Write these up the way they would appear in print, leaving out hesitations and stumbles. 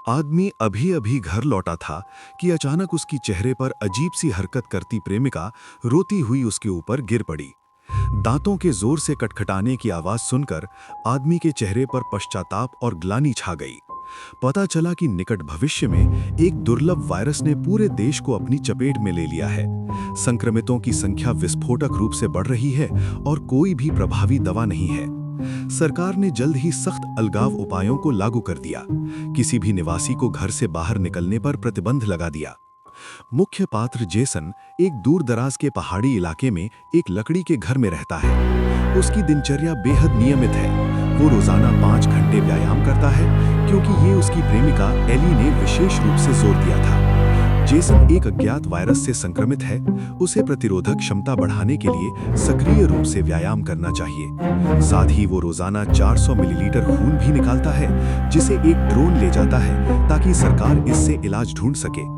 आदमी अभी अभी घर लौटा था कि अचानक उसकी चेहरे पर अजीब सी हरकत करती प्रेमिका रोती हुई उसके ऊपर गिर पड़ी। दांतों के जोर से कटखटाने की आवाज सुनकर आदमी के चेहरे पर पश्चाताप और ग्लानि छा गई। पता चला कि निकट भविष्य में एक दुर्लभ वायरस ने पूरे देश को अपनी चपेट में ले लिया है। संक्रमितों की संख्या विस्फोटक रूप से बढ़ रही है और कोई भी प्रभावी दवा नहीं है। सरकार ने जल्द ही सख्त अलगाव उपायों को लागू कर दिया। किसी भी निवासी को घर से बाहर निकलने पर प्रतिबंध लगा दिया। मुख्य पात्र जेसन एक दूर दराज के पहाड़ी इलाके में एक लकड़ी के घर में रहता है। उसकी दिनचर्या बेहद नियमित है। वो रोजाना 5 घंटे व्यायाम करता है क्योंकि ये उसकी प्रेमिका एली ने विशेष रूप से जोर दिया था। जेसन एक अज्ञात वायरस से संक्रमित है। उसे प्रतिरोधक क्षमता बढ़ाने के लिए सक्रिय रूप से व्यायाम करना चाहिए। साथ ही वो रोजाना 400 मिलीलीटर खून भी निकालता है, जिसे एक ड्रोन ले जाता है ताकि सरकार इससे इलाज ढूंढ सके।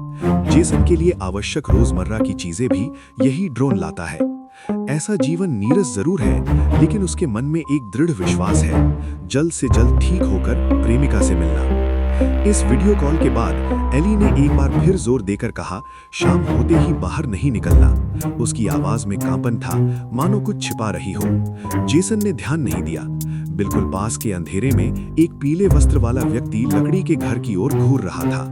जेसन के लिए आवश्यक रोजमर्रा की चीजें भी यही ड्रोन लाता है। ऐसा जीवन नीरस जरूर है, लेकिन उसके मन में एक दृढ़ विश्वास है, जल्द से जल्द ठीक होकर प्रेमिका से मिलना। इस वीडियो कॉल के बाद एली ने एक बार फिर जोर देकर कहा, शाम होते ही बाहर नहीं निकलना। उसकी आवाज में कांपन था, मानो कुछ छिपा रही हो। जेसन ने ध्यान नहीं दिया। बिल्कुल पास के अंधेरे में एक पीले वस्त्र वाला व्यक्ति लकड़ी के घर की ओर घूर रहा था।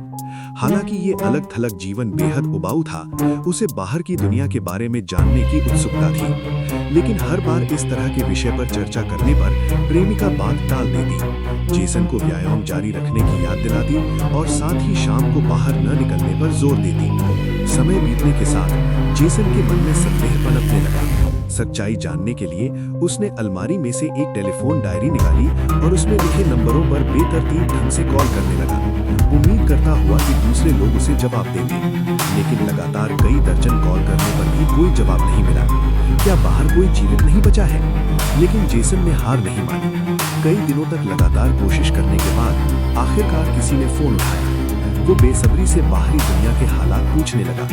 हालांकि ये अलग थलग जीवन बेहद उबाऊ था, उसे बाहर की दुनिया के बारे में जानने की उत्सुकता थी। लेकिन हर बार इस तरह के विषय पर चर्चा करने पर प्रेमिका बात टाल देती। जेसन को व्यायाम जारी रखने की याद दिलाती और साथ ही शाम को बाहर न निकलने पर जोर देती। समय बीतने के साथ जेसन के मन में संदेह पनपने लगा। सच्चाई जानने के लिए उसने अलमारी में से एक टेलीफोन डायरी निकाली और उसमें लिखे नंबरों पर बेतरतीब ढंग से कॉल करने लगा, उम्मीद करता हुआ कि दूसरे लोग उसे जवाब देंगे। लेकिन लगातार कई दर्जन कॉल करने पर भी कोई जवाब नहीं मिला। क्या बाहर कोई जीवित नहीं बचा है? लेकिन जेसन ने हार नहीं मानी। कई दिनों तक लगातार कोशिश करने के बाद आखिरकार किसी ने फोन उठाया। वो बेसब्री से बाहरी दुनिया के हालात पूछने लगा,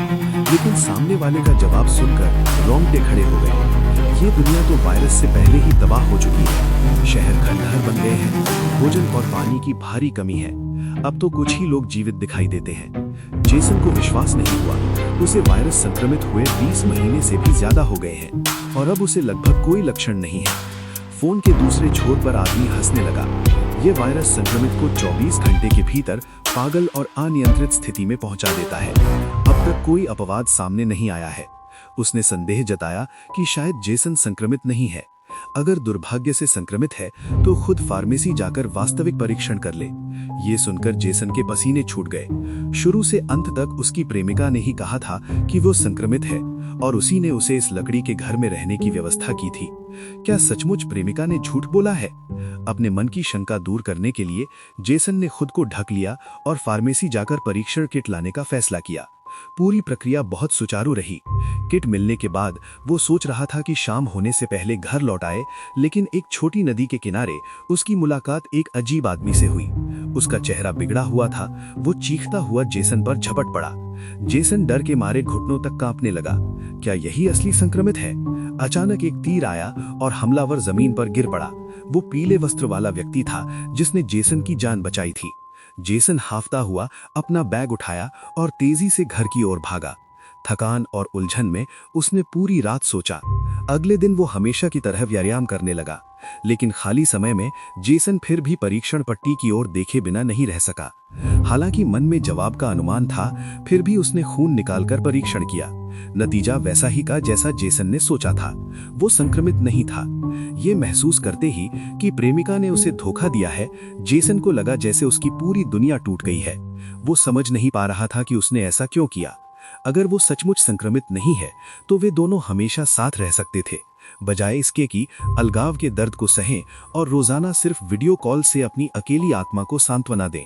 लेकिन सामने वाले का जवाब सुनकर रोंगटे खड़े हो गए। ये दुनिया तो वायरस से पहले ही तबाह हो चुकी है। शहर खंडहर बन गए हैं, भोजन और पानी की भारी कमी है। अब तो कुछ ही लोग जीवित दिखाई देते हैं। जेसन को विश्वास नहीं हुआ। उसे वायरस संक्रमित हुए 20 महीने से भी ज्यादा हो गए हैं और अब उसे लगभग कोई लक्षण नहीं है। फोन के दूसरे छोर पर आदमी हंसने लगा। ये वायरस संक्रमित को 24 घंटे के भीतर पागल और अनियंत्रित स्थिति में पहुंचा देता है। अब तक कोई अपवाद सामने नहीं आया है। उसने संदेह जताया कि शायद जेसन संक्रमित नहीं है। अगर दुर्भाग्य से संक्रमित है तो खुद फार्मेसी जाकर वास्तविक परीक्षण कर ले। ये सुनकर जेसन के पसीने छूट गए। शुरू से अंत तक उसकी प्रेमिका ने ही कहा था कि वो संक्रमित है और उसी ने उसे इस लकड़ी के घर में रहने की व्यवस्था की थी। क्या सचमुच प्रेमिका ने झूठ बोला है? अपने मन की शंका दूर करने के लिए जेसन ने खुद को ढक लिया और फार्मेसी जाकर परीक्षण किट लाने का फैसला किया। पूरी प्रक्रिया बहुत सुचारू रही। किट मिलने के बाद वो सोच रहा था कि शाम होने से पहले घर लौट आए, लेकिन एक छोटी नदी के किनारे उसकी मुलाकात एक अजीब आदमी से हुई। उसका चेहरा बिगड़ा हुआ था। वो चीखता हुआ जेसन पर झपट पड़ा। जेसन डर के मारे घुटनों तक कांपने लगा। क्या यही असली संक्रमित है? अचानक एक तीर आया और हमलावर जमीन पर गिर पड़ा। वो पीले वस्त्र वाला व्यक्ति था जिसने जेसन की जान बचाई थी। जेसन हाफता हुआ अपना बैग उठाया और तेजी से घर की ओर भागा। थकान और उलझन में उसने पूरी रात सोचा। अगले दिन वो हमेशा की तरह व्यायाम करने लगा, लेकिन खाली समय में जेसन फिर भी परीक्षण पट्टी की ओर देखे बिना नहीं रह सका। हालांकि मन में जवाब का अनुमान था, फिर भी उसने खून निकालकर परीक्षण किया। नतीजा वैसा ही का जैसा जेसन ने सोचा था। वो संक्रमित नहीं था। ये महसूस करते ही कि प्रेमिका ने उसे धोखा दिया है, जेसन को लगा जैसे उसकी पूरी दुनिया टूट गई है। वो समझ नहीं पा रहा था कि उसने ऐसा क्यों किया। अगर वो सचमुच संक्रमित नहीं है तो वे दोनों हमेशा साथ रह सकते थे, बजाय इसके कि अलगाव के दर्द को सहें और रोजाना सिर्फ वीडियो कॉल से अपनी अकेली आत्मा को सांत्वना दें।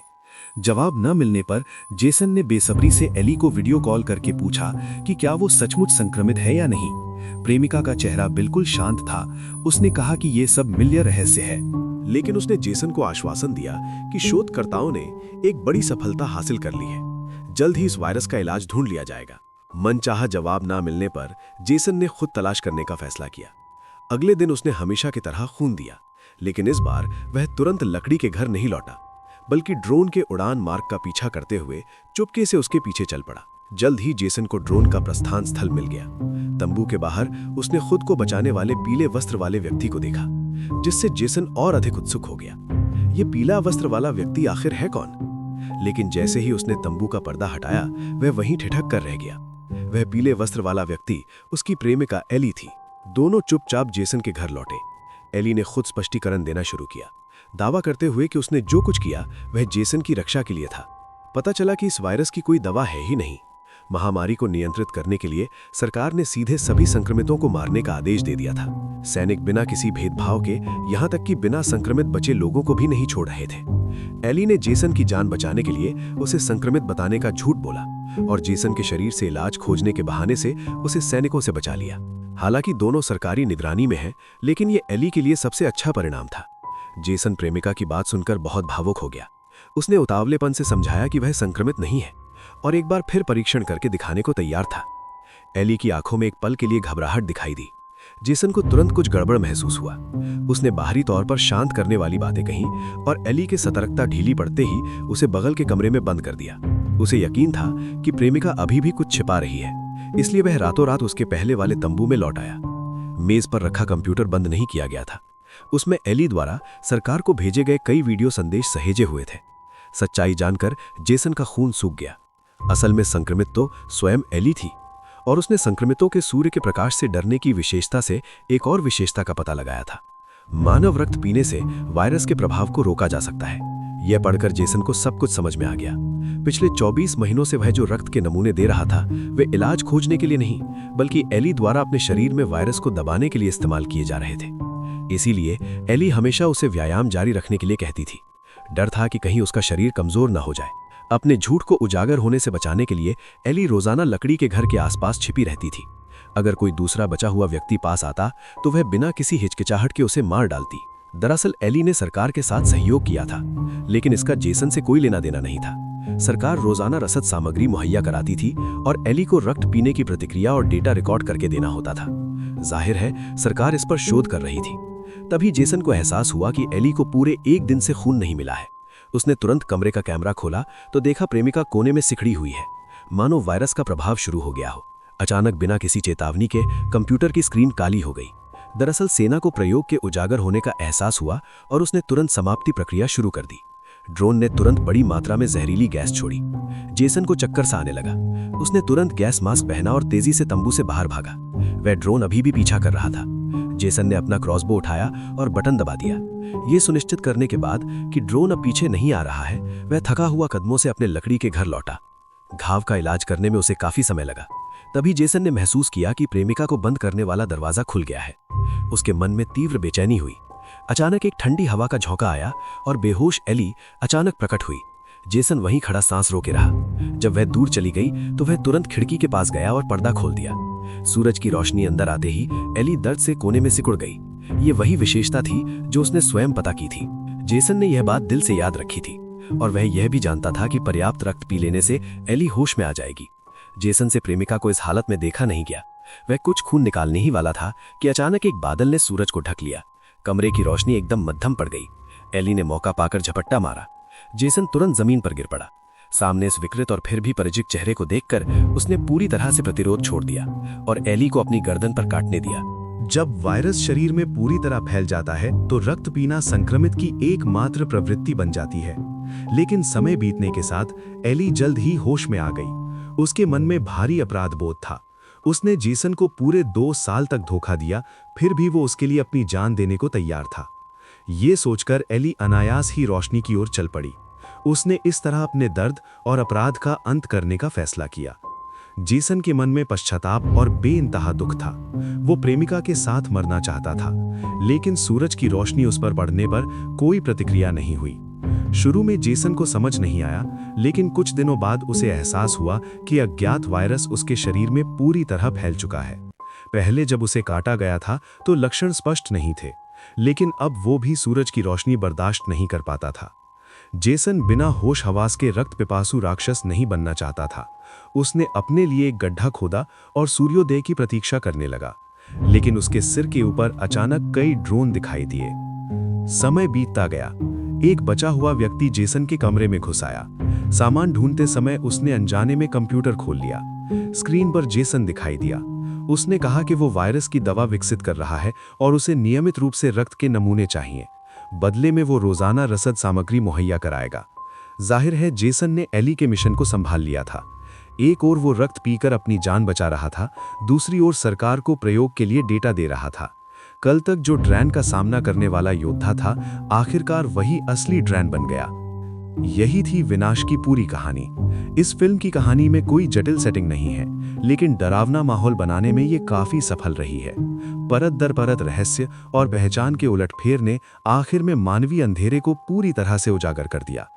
जवाब न मिलने पर जेसन ने बेसब्री से एली को वीडियो कॉल करके पूछा कि क्या वो सचमुच संक्रमित है या नहीं। प्रेमिका का चेहरा बिल्कुल शांत था। उसने कहा कि ये सब मिल्य रहस्य है। लेकिन उसने जेसन को आश्वासन दिया कि शोधकर्ताओं ने एक बड़ी सफलता हासिल कर ली है। जल्द ही इस वायरस का इलाज ढूंढ लिया जाएगा। मनचाहा जवाब ना मिलने पर जेसन ने खुद तलाश करने का फैसला किया। अगले दिन उसने हमेशा की तरह खून दिया, लेकिन इस बार वह तुरंत लकड़ी के घर नहीं लौटा। बल्कि ड्रोन के उड़ान मार्ग का पीछा करते हुए चुपके से उसके पीछे चल पड़ा। जल्द ही जेसन को ड्रोन का प्रस्थान स्थल मिल गया। तंबू के बाहर उसने खुद को बचाने वाले पीले वस्त्र वाले व्यक्ति को देखा, जिससे जेसन और अधिक उत्सुक हो गया। ये पीला वस्त्र वाला व्यक्ति आखिर है कौन? लेकिन जैसे ही उसने तंबू का पर्दा हटाया, वह वहीं ठिठक कर रह गया। वह पीले वस्त्र वाला व्यक्ति उसकी प्रेमिका एली थी। दोनों चुपचाप जेसन के घर लौटे। एली ने खुद स्पष्टीकरण देना शुरू किया, दावा करते हुए कि उसने जो कुछ किया वह जेसन की रक्षा के लिए था। पता चला कि इस वायरस की कोई दवा है ही नहीं। महामारी को नियंत्रित करने के लिए सरकार ने सीधे सभी संक्रमितों को मारने का आदेश दे दिया था। सैनिक बिना किसी भेदभाव के, यहाँ तक कि बिना संक्रमित बचे लोगों को भी नहीं छोड़ रहे थे। एली ने जेसन की जान बचाने के लिए उसे संक्रमित बताने का झूठ बोला और जेसन के शरीर से इलाज खोजने के बहाने से उसे सैनिकों से बचा लिया। हालांकि दोनों सरकारी निगरानी में हैं, लेकिन ये एली के लिए सबसे अच्छा परिणाम था। जेसन प्रेमिका की बात सुनकर बहुत भावुक हो गया। उसने उतावलेपन से समझाया कि वह संक्रमित नहीं है और एक बार फिर परीक्षण करके दिखाने को तैयार था। एली की आंखों में एक पल के लिए घबराहट दिखाई दी। जेसन को तुरंत कुछ गड़बड़ महसूस हुआ। उसने बाहरी तौर पर शांत करने वाली बातें कहीं और एली की सतर्कता ढीली पड़ते ही उसे बगल के कमरे में बंद कर दिया। उसे यकीन था कि प्रेमिका अभी भी कुछ छिपा रही है, इसलिए वह रातों रात उसके पहले वाले तंबू में लौट आया। मेज पर रखा कंप्यूटर बंद नहीं किया गया था। उसमें एली द्वारा सरकार को भेजे गए कई वीडियो संदेश सहेजे हुए थे। सच्चाई जानकर जेसन का खून सूख गया। असल में संक्रमित तो स्वयं एली थी और उसने संक्रमितों के सूर्य के प्रकाश से डरने की विशेषता से एक और विशेषता का पता लगाया था। मानव रक्त पीने से वायरस के प्रभाव को रोका जा सकता है। यह पढ़कर जेसन को सब कुछ समझ में आ गया। पिछले 24 महीनों से वह जो रक्त के नमूने दे रहा था, वे इलाज खोजने के लिए नहीं, बल्कि एली द्वारा अपने शरीर में वायरस को दबाने के लिए इस्तेमाल किए जा रहे थे। इसीलिए एली हमेशा उसे व्यायाम जारी रखने के लिए कहती थी। डर था कि कहीं उसका शरीर कमजोर न हो जाए। अपने झूठ को उजागर होने से बचाने के लिए एली रोजाना लकड़ी के घर के आसपास छिपी रहती थी। अगर कोई दूसरा बचा हुआ व्यक्ति पास आता तो वह बिना किसी हिचकिचाहट के उसे मार डालती। दरअसल एली ने सरकार के साथ सहयोग किया था, लेकिन इसका जेसन से कोई लेना देना नहीं था। सरकार रोजाना रसद सामग्री मुहैया कराती थी और एली को रक्त पीने की प्रतिक्रिया और डेटा रिकॉर्ड करके देना होता था। जाहिर है सरकार इस पर शोध कर रही थी। तभी जेसन को एहसास हुआ कि एली को पूरे 1 दिन से खून नहीं मिला है। उसने तुरंत कमरे का कैमरा खोला तो देखा प्रेमिका कोने में सिकड़ी हुई है, मानो वायरस का प्रभाव शुरू हो गया हो। अचानक बिना किसी चेतावनी के कंप्यूटर की स्क्रीन काली हो गई। दरअसल सेना को प्रयोग के उजागर होने का एहसास हुआ और उसने तुरंत समाप्ति प्रक्रिया शुरू कर दी। ड्रोन ने तुरंत बड़ी मात्रा में जहरीली गैस छोड़ी। जेसन को चक्कर सा आने लगा। उसने तुरंत गैस मास्क पहना और तेजी से तंबू से बाहर भागा। वह ड्रोन अभी भी पीछा कर रहा था। जेसन ने अपना क्रॉसबो उठाया और बटन दबा दिया। ये सुनिश्चित करने के बाद कि ड्रोन अब पीछे नहीं आ रहा है, वह थका हुआ कदमों से अपने लकड़ी के घर लौटा। घाव का इलाज करने में उसे काफी समय लगा। तभी जेसन ने महसूस किया कि प्रेमिका को बंद करने वाला दरवाजा खुल गया है। उसके मन में तीव्र बेचैनी हुई। अचानक एक ठंडी हवा का झोंका आया और बेहोश एली अचानक प्रकट हुई। जेसन वहीं खड़ा सांस रोके रहा। जब वह दूर चली गई तो वह तुरंत खिड़की के पास गया और पर्दा खोल दिया। सूरज की रोशनी अंदर आते ही एली दर्द से कोने में सिकुड़ गई। ये वही विशेषता थी जो उसने स्वयं पता की थी। जेसन ने यह बात दिल से याद रखी थी और वह यह भी जानता था कि पर्याप्त रक्त पी लेने से एली होश में आ जाएगी। जेसन से प्रेमिका को इस हालत में देखा नहीं गया। वह कुछ खून निकालने ही वाला था कि अचानक एक बादल ने सूरज को ढक लिया। कमरे की रोशनी एकदम मध्यम पड़ गई। एली ने मौका पाकर झपट्टा मारा। जेसन तुरंत जमीन पर गिर पड़ा। सामने इस विकृत और फिर भी परिचित चेहरे को देखकर उसने पूरी तरह से प्रतिरोध छोड़ दिया और एली को अपनी गर्दन पर काटने दिया। जब वायरस शरीर में पूरी तरह फैल जाता है तो रक्त पीना संक्रमित की एकमात्र प्रवृत्ति बन जाती है। लेकिन समय बीतने के साथ एली जल्द ही होश में आ गई। उसके मन में भारी अपराध बोध था। उसने जेसन को पूरे 2 साल तक धोखा दिया, फिर भी वो उसके लिए अपनी जान देने को तैयार था। ये सोचकर एली अनायास ही रोशनी की ओर चल पड़ी। उसने इस तरह अपने दर्द और अपराध का अंत करने का फैसला किया। जेसन के मन में पश्चाताप और बेइंतहा दुख था। वो प्रेमिका के साथ मरना चाहता था, लेकिन सूरज की रोशनी उस पर पड़ने पर कोई प्रतिक्रिया नहीं हुई। शुरू में जेसन को समझ नहीं आया, लेकिन कुछ दिनों बाद उसे एहसास हुआ कि अज्ञात वायरस उसके शरीर में पूरी तरह फैल चुका है। पहले जब उसे काटा गया था तो लक्षण स्पष्ट नहीं थे, लेकिन अब वो भी सूरज की रोशनी बर्दाश्त नहीं कर पाता था। जेसन बिना होश हवास के रक्त पिपासु राक्षस नहीं बनना चाहता था। उसने अपने लिए एक गड्ढा खोदा और सूर्योदय की प्रतीक्षा करने लगा, लेकिन उसके सिर के ऊपर अचानक कई ड्रोन दिखाई दिए। समय बीतता गया। एक बचा हुआ व्यक्ति जेसन के कमरे में घुस आया। सामान ढूंढते समय उसने अनजाने में कंप्यूटर खोल लिया। स्क्रीन पर जेसन दिखाई दिया। उसने कहा कि वो वायरस की दवा विकसित कर रहा है और उसे नियमित रूप से रक्त के नमूने चाहिए। बदले में वो रोजाना रसद सामग्री मुहैया कराएगा। जाहिर है जेसन ने एली के मिशन को संभाल लिया था। एक ओर वो रक्त पीकर अपनी जान बचा रहा था, दूसरी ओर सरकार को प्रयोग के लिए डेटा दे रहा था। कल तक जो ड्रैन का सामना करने वाला योद्धा था, आखिरकार वही असली ड्रैन बन गया। यही थी विनाश की पूरी कहानी। इस फिल्म की कहानी में कोई जटिल सेटिंग नहीं है, लेकिन डरावना माहौल बनाने में ये काफी सफल रही है। परत दर परत रहस्य और पहचान के उलटफेर ने आखिर में मानवीय अंधेरे को पूरी तरह से उजागर कर दिया।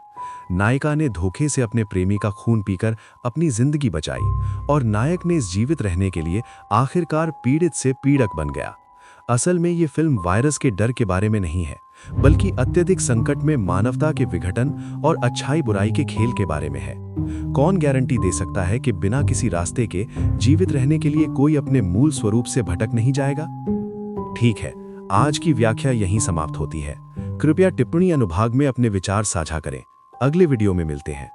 नायिका ने धोखे से अपने प्रेमी का खून पीकर अपनी जिंदगी बचाई और नायक ने इस जीवित रहने के लिए आखिरकार पीड़ित से पीड़क बन गया। असल में ये फिल्म वायरस के डर के बारे में नहीं है, बल्कि अत्यधिक संकट में मानवता के विघटन और अच्छाई बुराई के खेल के बारे में है। कौन गारंटी दे सकता है कि बिना किसी रास्ते के जीवित रहने के लिए कोई अपने मूल स्वरूप से भटक नहीं जाएगा? ठीक है, आज की व्याख्या यहीं समाप्त होती है। कृपया टिप्पणी अनुभाग में अपने विचार साझा करें। अगले वीडियो में मिलते हैं।